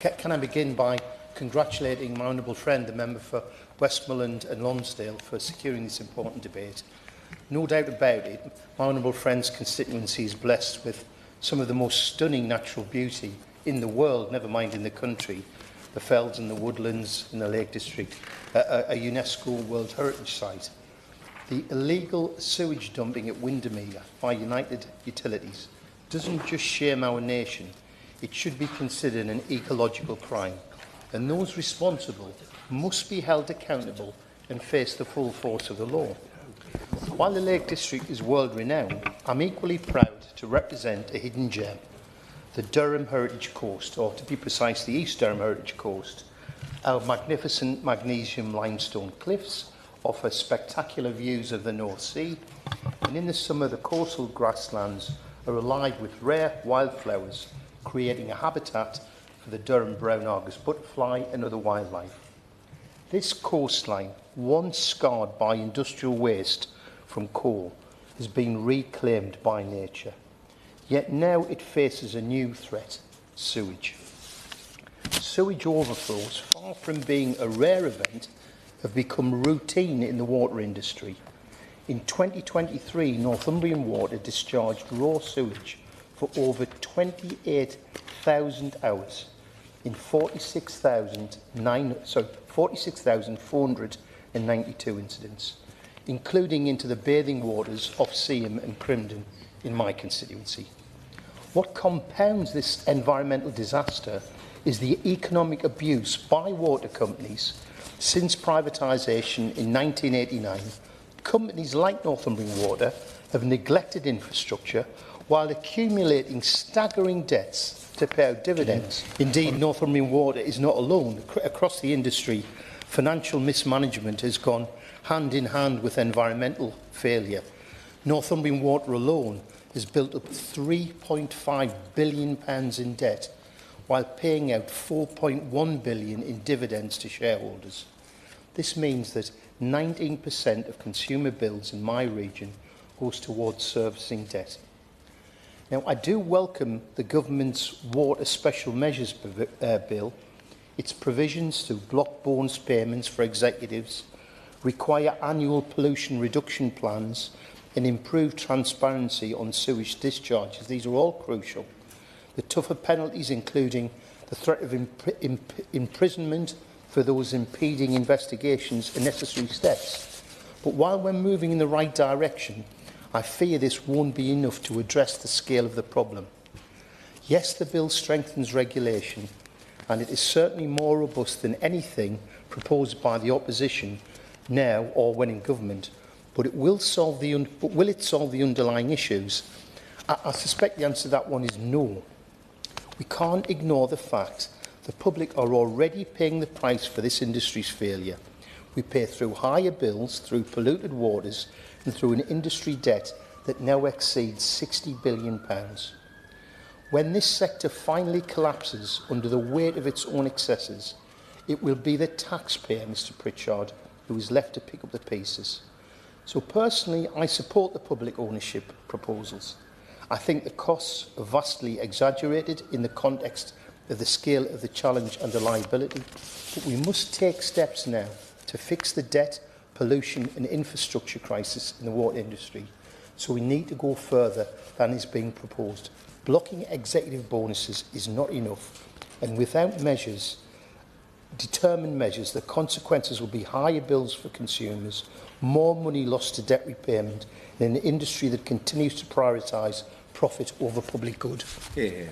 Can I begin by congratulating my honourable friend, the member for Westmoreland and Lonsdale, for securing this important debate. No doubt about it, my honourable friend's constituency is blessed with some of the most stunning natural beauty in the world, never mind in the country, the fells and the woodlands in the Lake District, a UNESCO World Heritage Site. The illegal sewage dumping at Windermere by United Utilities doesn't just shame our nation, it should be considered an ecological crime, and those responsible must be held accountable and face the full force of the law. While the Lake District is world-renowned, I'm equally proud to represent a hidden gem, the Durham Heritage Coast, or to be precise, the East Durham Heritage Coast. Our magnificent magnesium limestone cliffs offer spectacular views of the North Sea, and in the summer the coastal grasslands are alive with rare wildflowers, creating a habitat for the Durham brown Argus butterfly and other wildlife. This coastline, once scarred by industrial waste from coal, has been reclaimed by nature. Yet now it faces a new threat: sewage. Sewage overflows, far from being a rare event, have become routine in the water industry. In 2023, Northumbrian Water discharged raw sewage for over 28,000 hours in 46,492 incidents, including into the bathing waters of Seaham and Crimdon in my constituency. What compounds this environmental disaster is the economic abuse by water companies. Since privatisation in 1989, companies like Northumbrian Water have neglected infrastructure while accumulating staggering debts to pay out dividends. Indeed, Northumbrian Water is not alone. Across the industry, financial mismanagement has gone hand in hand with environmental failure. Northumbrian Water alone has built up £3.5 billion in debt, while paying out £4.1 billion in dividends to shareholders. This means that 19% of consumer bills in my region goes towards servicing debt. Now, I do welcome the Government's Water Special Measures Bill. Its provisions to block bonus payments for executives, require annual pollution reduction plans and improve transparency on sewage discharges. These are all crucial. The tougher penalties, including the threat of imprisonment for those impeding investigations, are necessary steps. But while we're moving in the right direction, I fear this won't be enough to address the scale of the problem. Yes, the bill strengthens regulation, and it is certainly more robust than anything proposed by the opposition now or when in government. But will it solve the underlying issues? I suspect the answer to that one is no. We can't ignore the fact the public are already paying the price for this industry's failure. We pay through higher bills, through polluted waters, and through an industry debt that now exceeds £60 billion. When this sector finally collapses under the weight of its own excesses, it will be the taxpayer, Mr Pritchard, who is left to pick up the pieces. So personally, I support the public ownership proposals. I think the costs are vastly exaggerated in the context of the scale of the challenge and the liability, but we must take steps now to fix the debt, pollution and infrastructure crisis in the water industry. So we need to go further than is being proposed. Blocking executive bonuses is not enough, and without measures, determined measures, the consequences will be higher bills for consumers, more money lost to debt repayment, and an industry that continues to prioritise profit over public good. Yeah.